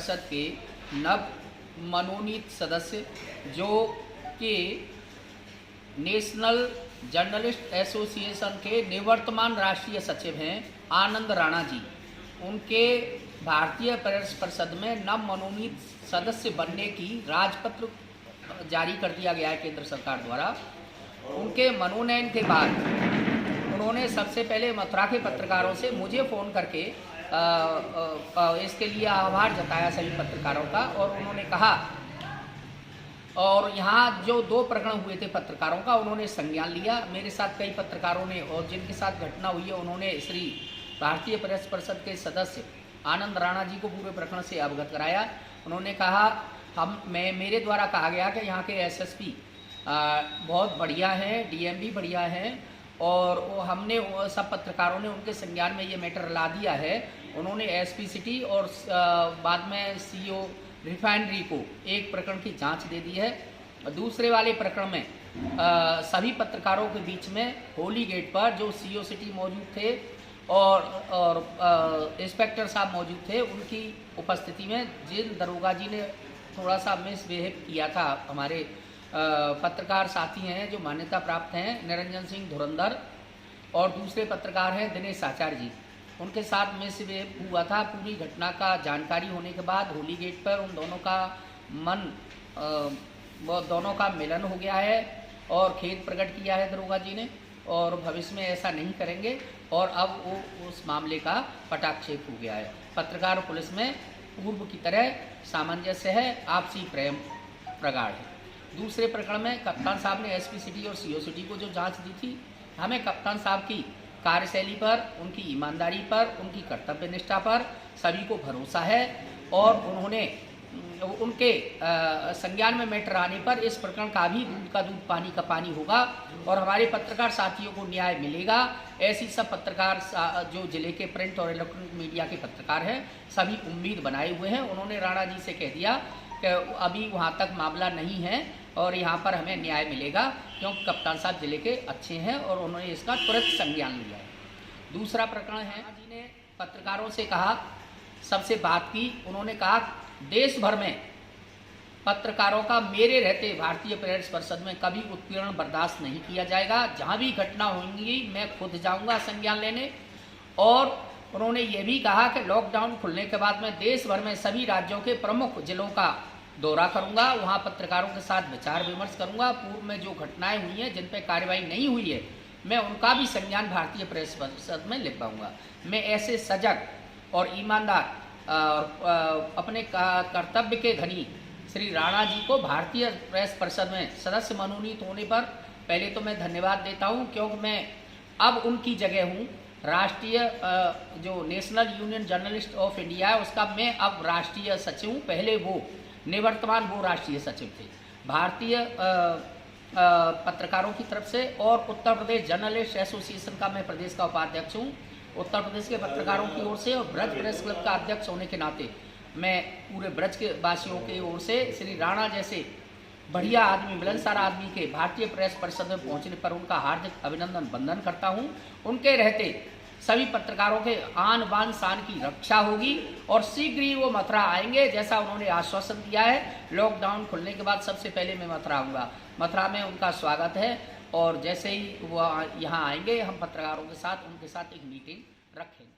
परिषद के नव मनोनीत सदस्य जो कि नेशनल जर्नलिस्ट एसोसिएशन के निवर्तमान राष्ट्रीय सचिव हैं आनंद राणा जी, उनके भारतीय प्रेस परिषद में नव मनोनीत सदस्य बनने की राजपत्र जारी कर दिया गया है केंद्र सरकार द्वारा। उनके मनोनयन के बाद उन्होंने सबसे पहले मथुरा के पत्रकारों से मुझे फ़ोन करके इसके लिए आभार जताया सभी पत्रकारों का, और उन्होंने कहा, और यहाँ जो 2 प्रकरण हुए थे पत्रकारों का उन्होंने संज्ञान लिया। मेरे साथ कई पत्रकारों ने और जिनके साथ घटना हुई है उन्होंने श्री भारतीय प्रेस परिषद के सदस्य आनंद राणा जी को पूरे प्रकरण से अवगत कराया। उन्होंने कहा मेरे द्वारा कहा गया कि यहाँ के एसएसपी बहुत बढ़िया हैं, डीएम भी बढ़िया हैं, और हमने सब पत्रकारों ने उनके संज्ञान में ये मैटर ला दिया है। उन्होंने एसपी सिटी और बाद में सीओ रिफाइनरी को एक प्रकरण की जांच दे दी है। दूसरे वाले प्रकरण में सभी पत्रकारों के बीच में होली गेट पर जो सीओ सिटी मौजूद थे और इंस्पेक्टर साहब मौजूद थे, उनकी उपस्थिति में जिन दरोगा जी ने थोड़ा सा मिसबिहेव किया था, हमारे पत्रकार साथी हैं जो मान्यता प्राप्त हैं, निरंजन सिंह धुरंधर और दूसरे पत्रकार हैं दिनेश आचार्य जी, उनके साथ मिसबिहेव हुआ था। पूरी घटना का जानकारी होने के बाद होली गेट पर उन दोनों का दोनों का मिलन हो गया है और खेद प्रकट किया है दरोगा जी ने, और भविष्य में ऐसा नहीं करेंगे, और अब वो उस मामले का पटाक्षेप हो गया है। पत्रकार और पुलिस में पूर्व की तरह सामंजस्य है, आपसी प्रेम प्रगाढ़ है। दूसरे प्रकरण में कप्तान साहब ने एसपी सिटी और सीओ सिटी को जो जांच दी थी, हमें कप्तान साहब की कार्यशैली पर, उनकी ईमानदारी पर, उनकी कर्तव्य निष्ठा पर सभी को भरोसा है, और उन्होंने उनके संज्ञान में मैटर आने पर इस प्रकरण का भी दूध का दूध पानी का पानी होगा और हमारे पत्रकार साथियों को न्याय मिलेगा। ऐसी सब पत्रकार जो जिले के प्रिंट और इलेक्ट्रॉनिक मीडिया के पत्रकार हैं सभी उम्मीद बनाए हुए हैं। उन्होंने राणा जी से कह दिया कि अभी वहाँ तक मामला नहीं है और यहाँ पर हमें न्याय मिलेगा, क्योंकि कप्तान साहब जिले के अच्छे हैं और उन्होंने इसका तुरंत संज्ञान लिया है। दूसरा प्रकरण है, जी ने पत्रकारों से कहा, सबसे बात की, उन्होंने कहा देश भर में पत्रकारों का मेरे रहते भारतीय प्रेस परिषद में कभी उत्पीड़न बर्दाश्त नहीं किया जाएगा। जहां भी घटना होंगी मैं खुद जाऊंगा संज्ञान लेने। और उन्होंने ये भी कहा कि लॉकडाउन खुलने के बाद मैं देश भर में सभी राज्यों के प्रमुख जिलों का दौरा करूंगा, वहां पत्रकारों के साथ विचार विमर्श करूंगा। पूर्व में जो घटनाएं हुई हैं जिन पर कार्रवाई नहीं हुई है, मैं उनका भी संज्ञान भारतीय प्रेस परिषद में लिखवाऊंगा। मैं ऐसे सजग और ईमानदार अपने कर्तव्य के धनी श्री राणा जी को भारतीय प्रेस परिषद में सदस्य मनोनीत होने पर पहले तो मैं धन्यवाद देता हूं, क्योंकि मैं अब उनकी जगह हूं। राष्ट्रीय जो national union journalist of India है उसका मैं अब राष्ट्रीय सचिव हूँ। पहले वो निवर्तमान वो राष्ट्रीय सचिव थे भारतीय पत्रकारों की तरफ से, और उत्तर प्रदेश जर्नलिस्ट एसोसिएशन का मैं प्रदेश का उपाध्यक्ष हूँ उत्तर प्रदेश के पत्रकारों की ओर से, और ब्रज प्रेस क्लब का अध्यक्ष होने के नाते मैं पूरे ब्रज के वासियों की ओर से श्री राणा जैसे बढ़िया आदमी, मिलनसार आदमी के भारतीय प्रेस परिषद में पहुंचने पर उनका हार्दिक अभिनंदन वंदन करता हूं। उनके रहते सभी पत्रकारों के आन बान शान की रक्षा होगी और शीघ्र ही वो मथुरा आएंगे, जैसा उन्होंने आश्वासन दिया है। लॉकडाउन खुलने के बाद सबसे पहले मैं मथुरा आऊँगा। मथुरा में उनका स्वागत है, और जैसे ही वो यहाँ आएंगे हम पत्रकारों के साथ उनके साथ एक मीटिंग रखेंगे।